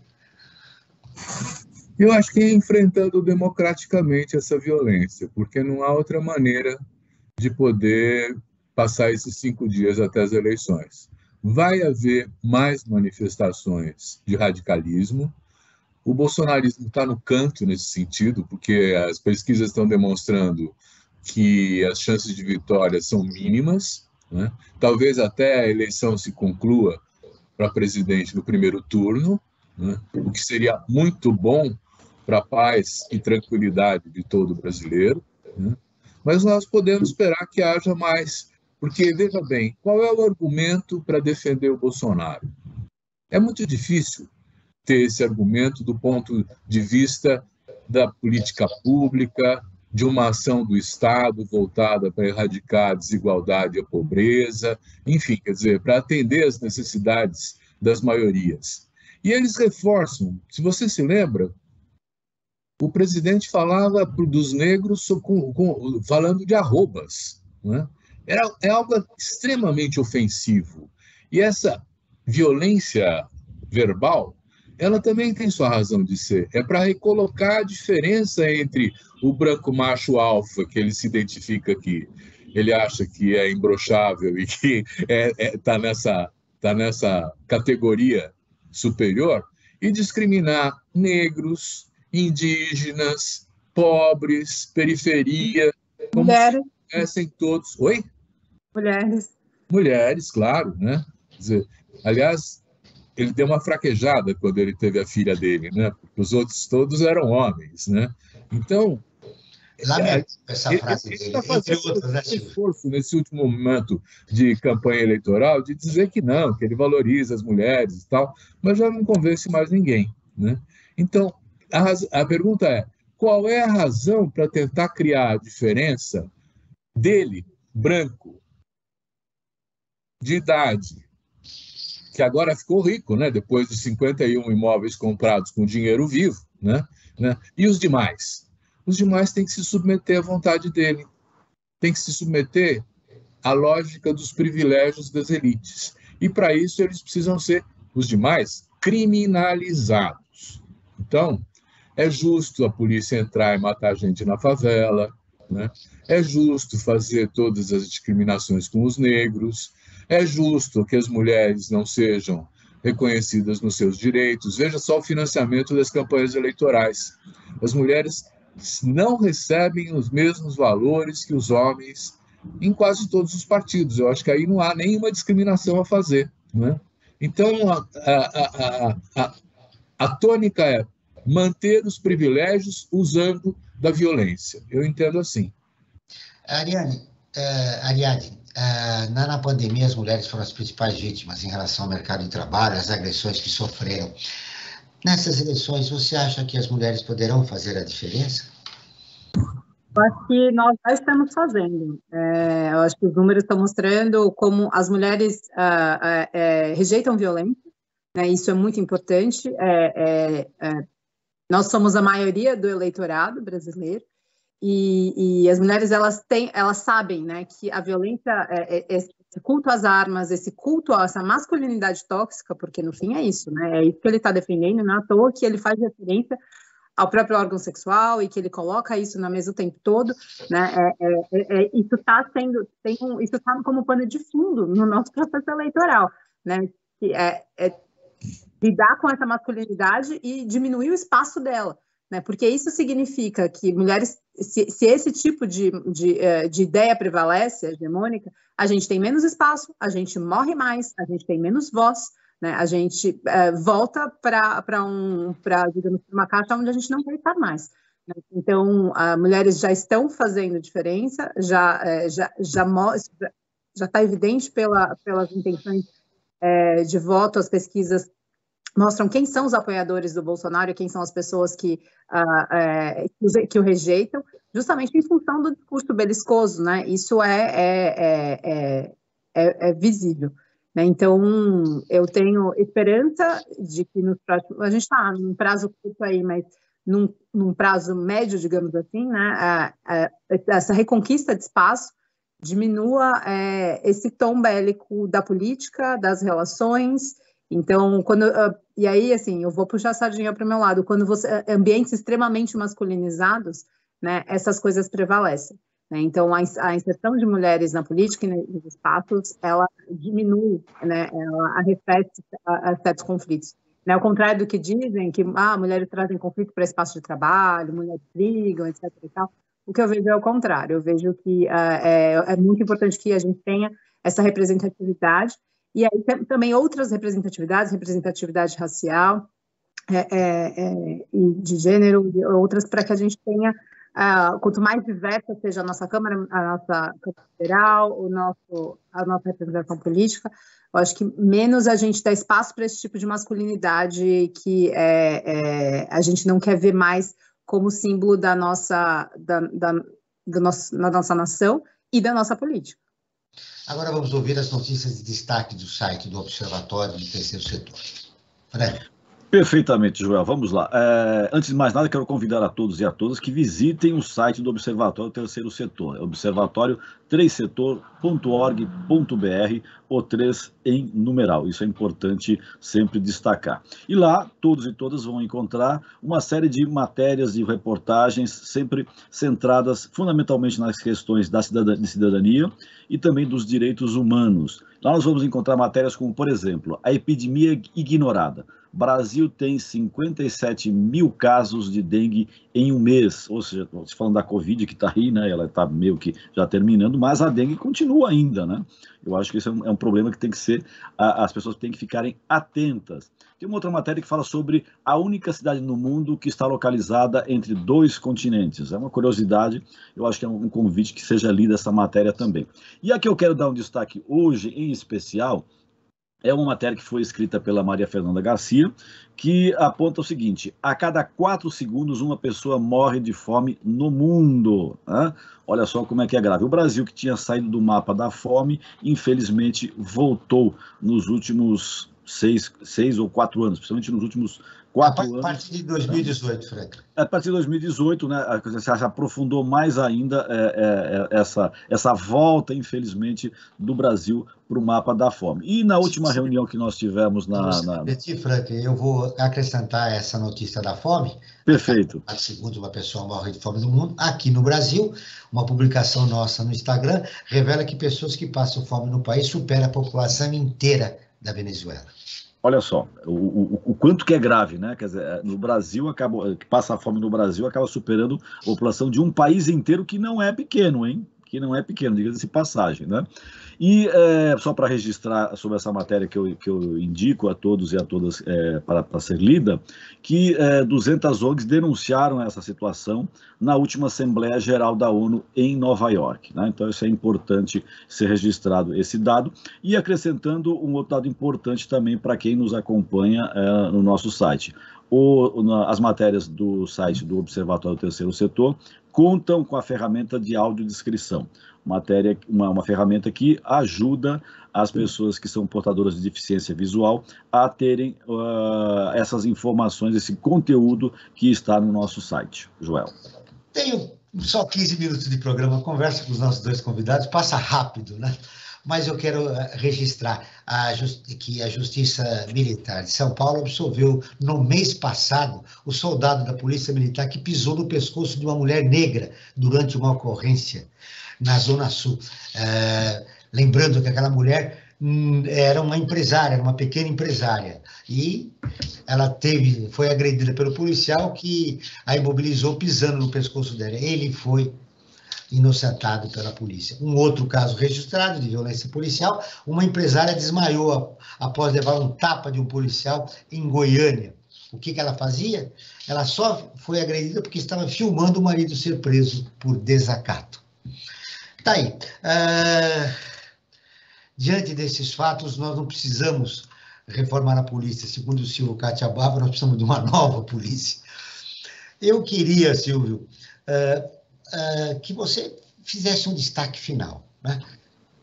Eu acho que é enfrentando democraticamente essa violência, porque não há outra maneira de poder passar esses 5 dias até as eleições. Vai haver mais manifestações de radicalismo. O bolsonarismo está no canto nesse sentido, porque as pesquisas estão demonstrando que as chances de vitória são mínimas, né? Talvez até a eleição se conclua para presidente no primeiro turno, né? O que seria muito bom para a paz e tranquilidade de todo brasileiro, né? Mas nós podemos esperar que haja mais, porque, veja bem, qual é o argumento para defender o Bolsonaro? É muito difícil ter esse argumento do ponto de vista da política pública, de uma ação do Estado voltada para erradicar a desigualdade e a pobreza, enfim, quer dizer, para atender às necessidades das maiorias. E eles reforçam, se você se lembra, o presidente falava dos negros falando de arrobas, né? É algo extremamente ofensivo. E essa violência verbal, ela também tem sua razão de ser. É para recolocar a diferença entre o branco macho alfa, que ele se identifica que ele acha que é imbrochável e que está nessa categoria superior e discriminar negros, indígenas, pobres, periferia, como mulheres. Se fossem todos... Oi? Mulheres. Mulheres, claro, né? Quer dizer, aliás, ele deu uma fraquejada quando ele teve a filha dele, né? Porque os outros todos eram homens, né? Então, lamento essa frase ele dele, está fazendo né, um esforço nesse último momento de campanha eleitoral de dizer que não, que ele valoriza as mulheres e tal, mas já não convence mais ninguém, né? Então, a pergunta é, qual é a razão para tentar criar a diferença dele, branco, de idade, que agora ficou rico, né? Depois de 51 imóveis comprados com dinheiro vivo, né? E os demais? Os demais têm que se submeter à vontade dele, têm que se submeter à lógica dos privilégios das elites. E, para isso, eles precisam ser, os demais, criminalizados. Então, é justo a polícia entrar e matar gente na favela, né? É justo fazer todas as discriminações com os negros, é justo que as mulheres não sejam reconhecidas nos seus direitos. Veja só o financiamento das campanhas eleitorais. As mulheres não recebem os mesmos valores que os homens em quase todos os partidos. Eu acho que aí não há nenhuma discriminação a fazer, né? Então, a tônica é manter os privilégios usando da violência. Eu entendo assim. Ariadne, na pandemia as mulheres foram as principais vítimas em relação ao mercado de trabalho, as agressões que sofreram. Nessas eleições, você acha que as mulheres poderão fazer a diferença? Eu acho que nós já estamos fazendo. Eu acho que os números estão mostrando como as mulheres rejeitam violência, né? Isso é muito importante. Nós somos a maioria do eleitorado brasileiro e as mulheres elas sabem, né, que a violência, esse culto às armas, esse culto a essa masculinidade tóxica, porque no fim é isso, né? É isso que ele está defendendo, não é à toa que ele faz referência ao próprio órgão sexual e que ele coloca isso na mesa o tempo todo, né? Isso está isso tá como pano de fundo no nosso processo eleitoral, né? Que lidar com essa masculinidade e diminuir o espaço dela, né? Porque isso significa que mulheres, se esse tipo de ideia prevalece, hegemônica, a gente tem menos espaço, a gente morre mais, a gente tem menos voz, né? A gente volta para digamos, uma caixa onde a gente não quer estar mais, né? Então, mulheres já estão fazendo diferença, já está evidente pelas intenções de voto, as pesquisas mostram quem são os apoiadores do Bolsonaro e quem são as pessoas que o rejeitam, justamente em função do discurso beliscoso, né? Isso é visível, né? Então, eu tenho esperança de que nos próximos... A gente está num prazo curto aí, mas num prazo médio, digamos assim, né? Essa reconquista de espaço diminua esse tom bélico da política, das relações. Então, e aí, assim, eu vou puxar a sardinha para o meu lado, quando ambientes extremamente masculinizados, né, essas coisas prevalecem, né? Então, a inserção de mulheres na política e nos espaços, ela diminui, né, ela arrefece a certos conflitos, né? Ao contrário do que dizem, que mulheres trazem conflito para espaço de trabalho, mulheres brigam, etc. e tal. O que eu vejo é o contrário. Eu vejo que é muito importante que a gente tenha essa representatividade. E aí também outras representatividades, representatividade racial e de gênero, e outras, para que a gente tenha, quanto mais diversa seja a nossa Câmara, a nossa Câmara Federal, a nossa representação política, eu acho que menos a gente dá espaço para esse tipo de masculinidade que a gente não quer ver mais como símbolo da nossa nação e da nossa política. Agora vamos ouvir as notícias de destaque do site do Observatório do Terceiro Setor. Fred. Perfeitamente, Joel. Vamos lá. Antes de mais nada, quero convidar a todos e a todas que visitem o site do Observatório Terceiro Setor, observatório3setor.org.br, o 3 em numeral. Isso é importante sempre destacar. E lá, todos e todas vão encontrar uma série de matérias e reportagens sempre centradas fundamentalmente nas questões de cidadania e também dos direitos humanos. Lá nós vamos encontrar matérias como, por exemplo, a epidemia ignorada. Brasil tem 57 mil casos de dengue em um mês, ou seja, falando da Covid que está aí, né, ela está meio que já terminando, mas a dengue continua ainda, né? Eu acho que isso é um problema que tem que ser, as pessoas têm que ficarem atentas. Tem uma outra matéria que fala sobre a única cidade no mundo que está localizada entre 2 continentes. É uma curiosidade, eu acho que é um convite que seja lida essa matéria também. E a que eu quero dar um destaque hoje, em especial, é uma matéria que foi escrita pela Maria Fernanda Garcia, que aponta o seguinte: a cada 4 segundos uma pessoa morre de fome no mundo. Né? Olha só como é que é grave. O Brasil, que tinha saído do mapa da fome, infelizmente voltou nos últimos 6 ou 4 anos, principalmente nos últimos 4 anos. A partir de 2018, Frank. A partir de 2018, né, se aprofundou mais ainda essa volta, infelizmente, do Brasil para o mapa da fome. E na última reunião que nós tivemos Frank, eu vou acrescentar essa notícia da fome. Perfeito. A segunda uma pessoa morre de fome no mundo. Aqui no Brasil, uma publicação nossa no Instagram revela que pessoas que passam fome no país superam a população inteira da Venezuela. Olha só, o quanto que é grave, né? Quer dizer, no Brasil, que passa fome no Brasil, acaba superando a população de um país inteiro que não é pequeno, hein? Que não é pequeno, diga-se de passagem, né? E só para registrar sobre essa matéria que eu indico a todos e a todas para ser lida, que 200 ONGs denunciaram essa situação na última Assembleia Geral da ONU em Nova York, né? Então isso é importante ser registrado, esse dado, e acrescentando um outro dado importante também para quem nos acompanha no nosso site. As matérias do site do Observatório do Terceiro Setor contam com a ferramenta de audiodescrição, uma ferramenta que ajuda as pessoas que são portadoras de deficiência visual a terem essas informações, esse conteúdo que está no nosso site. Joel. Tenho só 15 minutos de programa, conversa com os nossos 2 convidados, passa rápido, né? Mas eu quero registrar que a Justiça Militar de São Paulo absolveu, no mês passado, o soldado da Polícia Militar que pisou no pescoço de uma mulher negra durante uma ocorrência na Zona Sul. Lembrando que aquela mulher era uma empresária, era uma pequena empresária, e ela foi agredida pelo policial que a imobilizou pisando no pescoço dela. Ele foi inocentado pela polícia. Um outro caso registrado de violência policial, uma empresária desmaiou após levar um tapa de um policial em Goiânia. O que ela fazia? Ela só foi agredida porque estava filmando o marido ser preso por desacato. Tá aí. Diante desses fatos, nós não precisamos reformar a polícia. Segundo o Silvio Catiabava, nós precisamos de uma nova polícia. Eu queria, Silvio, que você fizesse um destaque final, né?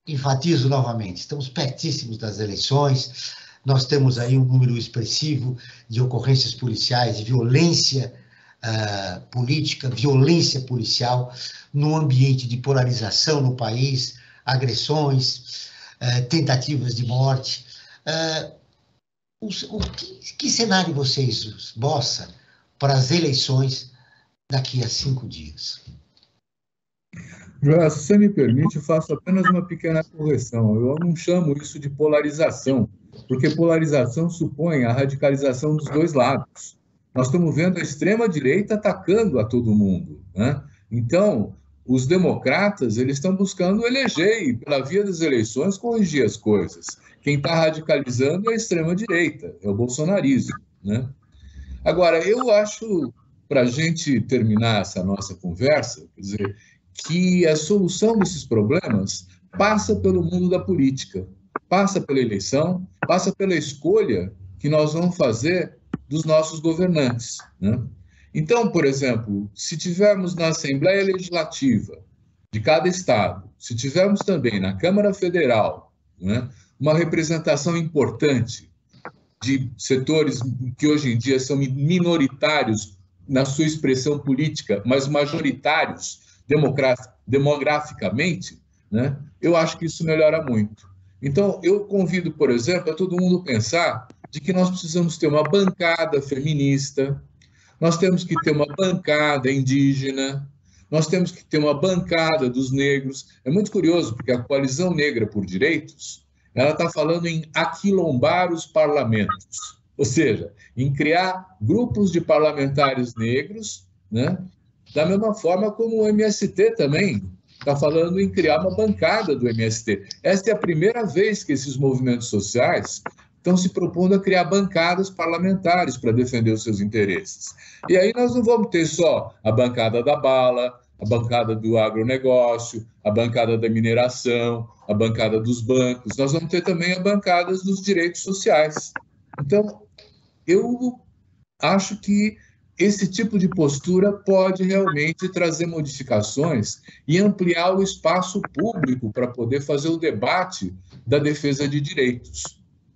Enfatizo novamente, estamos pertíssimos das eleições, nós temos aí um número expressivo de ocorrências policiais, de violência política, violência policial, num ambiente de polarização no país, agressões, tentativas de morte. Que cenário você esboça para as eleições daqui a 5 dias? Joel, se você me permite, eu faço apenas uma pequena correção. Eu não chamo isso de polarização, porque polarização supõe a radicalização dos 2 lados. Nós estamos vendo a extrema-direita atacando a todo mundo, né? Então, os democratas eles estão buscando eleger e, pela via das eleições, corrigir as coisas. Quem está radicalizando é a extrema-direita, é o bolsonarismo, né? Agora, eu acho, para a gente terminar essa nossa conversa, quer dizer, que a solução desses problemas passa pelo mundo da política, passa pela eleição, passa pela escolha que nós vamos fazer dos nossos governantes, né? Então, por exemplo, se tivermos na Assembleia Legislativa de cada estado, se tivermos também na Câmara Federal, né, uma representação importante de setores que hoje em dia são minoritários na sua expressão política, mas majoritários demograficamente, né, eu acho que isso melhora muito. Então, eu convido, por exemplo, a todo mundo pensar de que nós precisamos ter uma bancada feminista, nós temos que ter uma bancada indígena, nós temos que ter uma bancada dos negros. É muito curioso, porque a Coalizão Negra por Direitos, ela está falando em aquilombar os parlamentos, ou seja, em criar grupos de parlamentares negros, né? Da mesma forma como o MST também está falando em criar uma bancada do MST. Esta é a primeira vez que esses movimentos sociais estão se propondo a criar bancadas parlamentares para defender os seus interesses. E aí nós não vamos ter só a bancada da bala, a bancada do agronegócio, a bancada da mineração, a bancada dos bancos, nós vamos ter também a bancada dos direitos sociais. Então, eu acho que esse tipo de postura pode realmente trazer modificações e ampliar o espaço público para poder fazer o debate da defesa de direitos.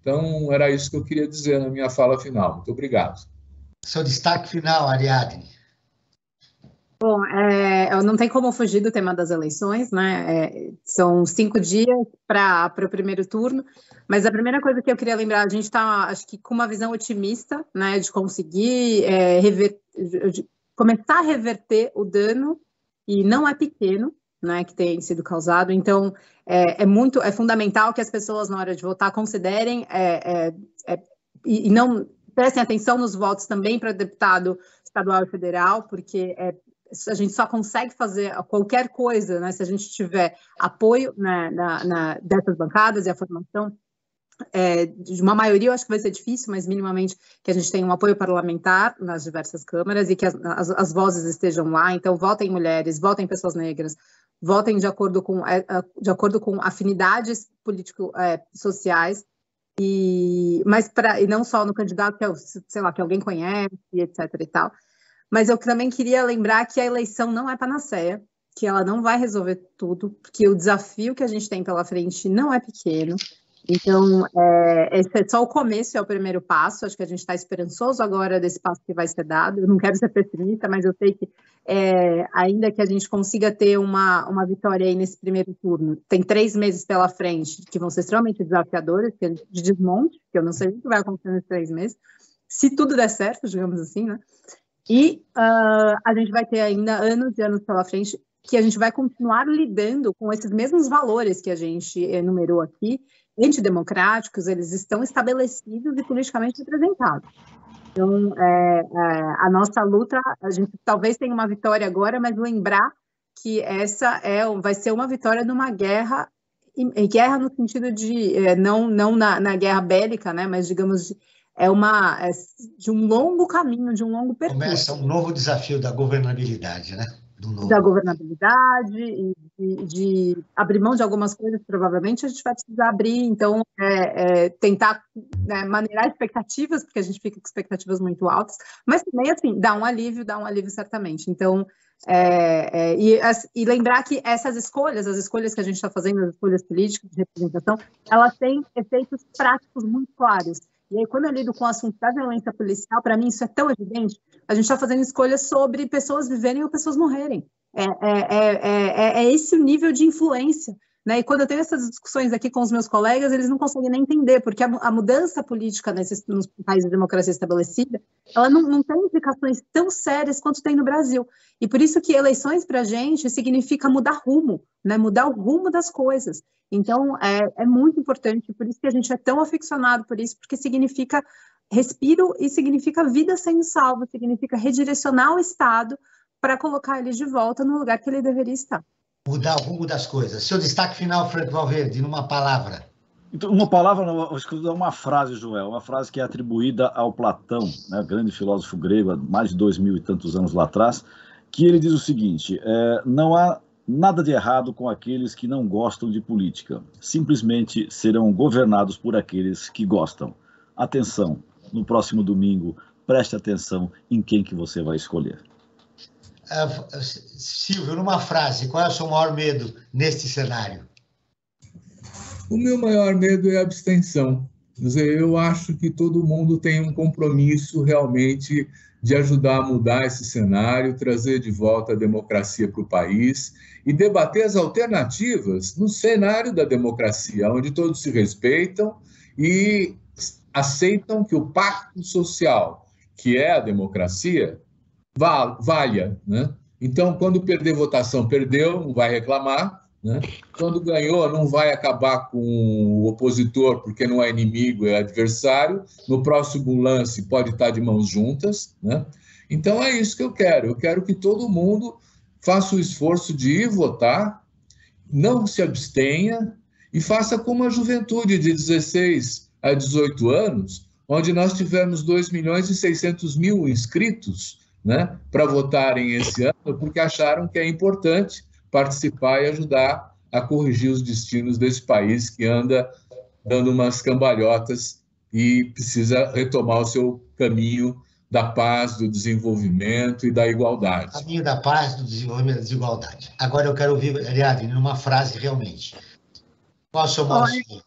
Então, era isso que eu queria dizer na minha fala final. Muito obrigado. Seu destaque final, Ariadne. Bom, não tem como fugir do tema das eleições, né? São 5 dias para o primeiro turno, mas a primeira coisa que eu queria lembrar, a gente está, acho que, com uma visão otimista, né, de conseguir começar a reverter o dano, e não é pequeno, né, que tem sido causado. Então, é fundamental que as pessoas, na hora de votar, considerem e não prestem atenção nos votos também para deputado estadual e federal, porque a gente só consegue fazer qualquer coisa, né, se a gente tiver apoio, né, dessas bancadas e a formação de uma maioria. Eu acho que vai ser difícil, mas minimamente que a gente tenha um apoio parlamentar nas diversas câmaras e que as vozes estejam lá. Então, votem mulheres, votem pessoas negras, votem de acordo com afinidades político-sociais, e não só no candidato que alguém conhece, etc. e tal. Mas eu também queria lembrar que a eleição não é panaceia, que ela não vai resolver tudo, porque o desafio que a gente tem pela frente não é pequeno. Então, esse é só o começo, é o primeiro passo. Acho que a gente está esperançoso agora desse passo que vai ser dado. Eu não quero ser pessimista, mas eu sei que ainda que a gente consiga ter uma vitória aí nesse primeiro turno, tem 3 meses pela frente que vão ser extremamente desafiadores, de desmonte, que eu não sei o que vai acontecer nesses 3 meses, se tudo der certo, digamos assim, né? E a gente vai ter ainda anos e anos pela frente que a gente vai continuar lidando com esses mesmos valores que a gente enumerou aqui, antidemocráticos. Eles estão estabelecidos e politicamente representados. Então, a nossa luta, a gente talvez tenha uma vitória agora, mas lembrar que essa vai ser uma vitória numa guerra, e guerra no sentido de, não na guerra bélica, né, mas digamos, de um longo caminho, de um longo percurso. Começa um novo desafio da governabilidade, né? Da governabilidade e de abrir mão de algumas coisas, provavelmente a gente vai precisar abrir. Então, tentar, né, maneirar expectativas, porque a gente fica com expectativas muito altas, mas também, assim, dá um alívio certamente. Então, e lembrar que essas escolhas, as escolhas que a gente está fazendo, as escolhas políticas de representação, elas têm efeitos práticos muito claros. E aí, quando eu lido com o assunto da violência policial, para mim isso é tão evidente. A gente está fazendo escolhas sobre pessoas viverem ou pessoas morrerem. É esse o nível de influência, né? E quando eu tenho essas discussões aqui com os meus colegas, eles não conseguem nem entender, porque a mudança política nos países de democracia estabelecida, ela não tem implicações tão sérias quanto tem no Brasil. E por isso que eleições, para a gente, significa mudar rumo, né? Mudar o rumo das coisas. Então, é muito importante, por isso que a gente é tão aficionado por isso, porque significa respiro e significa vida sendo salva, significa redirecionar o Estado para colocar ele de volta no lugar que ele deveria estar. Mudar o rumo das coisas. Seu destaque final, Franco Valverde, numa palavra. Então, uma palavra, acho que é uma frase, Joel, uma frase que é atribuída ao Platão, né, grande filósofo grego, há mais de 2000 e tantos anos lá atrás, que ele diz o seguinte: não há nada de errado com aqueles que não gostam de política. Simplesmente serão governados por aqueles que gostam. Atenção, no próximo domingo, preste atenção em quem que você vai escolher. Silvio, numa frase, qual é o seu maior medo neste cenário? O meu maior medo é a abstenção. Quer dizer, eu acho que todo mundo tem um compromisso realmente de ajudar a mudar esse cenário, trazer de volta a democracia para o país e debater as alternativas no cenário da democracia, onde todos se respeitam e aceitam que o pacto social, que é a democracia, valha, né? Então, quando perder votação, perdeu, não vai reclamar, né? Quando ganhou, não vai acabar com o opositor, porque não é inimigo, é adversário. No próximo lance, pode estar de mãos juntas, né? Então, é isso que eu quero. Eu quero que todo mundo faça o esforço de ir votar, não se abstenha e faça como a juventude de 16 a 18 anos, onde nós tivemos 2.600.000 inscritos, né, para votarem esse ano, porque acharam que é importante participar e ajudar a corrigir os destinos desse país que anda dando umas cambalhotas e precisa retomar o seu caminho da paz, do desenvolvimento e da igualdade. Caminho da paz, do desenvolvimento e da desigualdade. Agora eu quero ouvir, Ariadne, numa frase realmente. Qual é o seu maior sonho?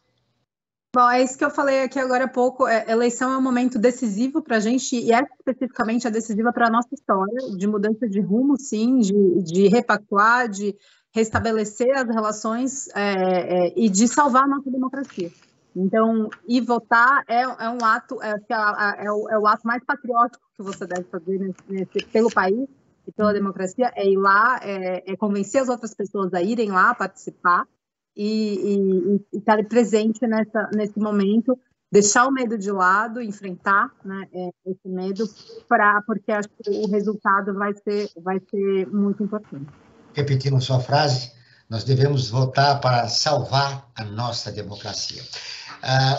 Bom, é isso que eu falei aqui agora há pouco. Eleição é um momento decisivo para a gente, e especificamente é decisiva para a nossa história, de mudança de rumo, sim, de repactuar, de restabelecer as relações e de salvar a nossa democracia. Então, ir votar é um ato, é o ato mais patriótico que você deve fazer pelo país e pela democracia, é ir lá, é convencer as outras pessoas a irem lá participar e estar presente nesse momento, deixar o medo de lado, enfrentar, né, esse medo, porque acho que o resultado vai ser muito importante. Repetindo a sua frase, nós devemos votar para salvar a nossa democracia.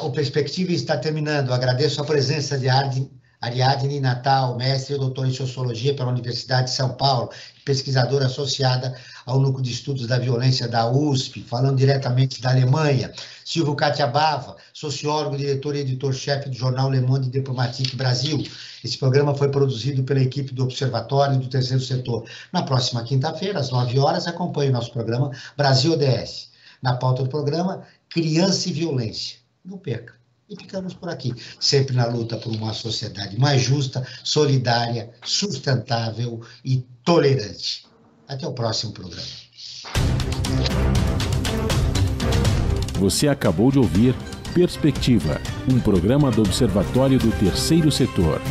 O Perspectiva está terminando. Agradeço a presença de Ariadne Natal, mestre e doutora em Sociologia pela Universidade de São Paulo, pesquisadora associada ao Núcleo de Estudos da Violência da USP, falando diretamente da Alemanha. Silvio Catiabava, sociólogo, diretor e editor-chefe do jornal Le Monde Diplomatique Brasil. Esse programa foi produzido pela equipe do Observatório do Terceiro Setor. Na próxima quinta-feira, às 9 horas, acompanhe o nosso programa Brasil ODS. Na pauta do programa, Criança e Violência. Não perca. E ficamos por aqui, sempre na luta por uma sociedade mais justa, solidária, sustentável e tolerante. Até o próximo programa. Você acabou de ouvir Perspectiva, um programa do Observatório do Terceiro Setor.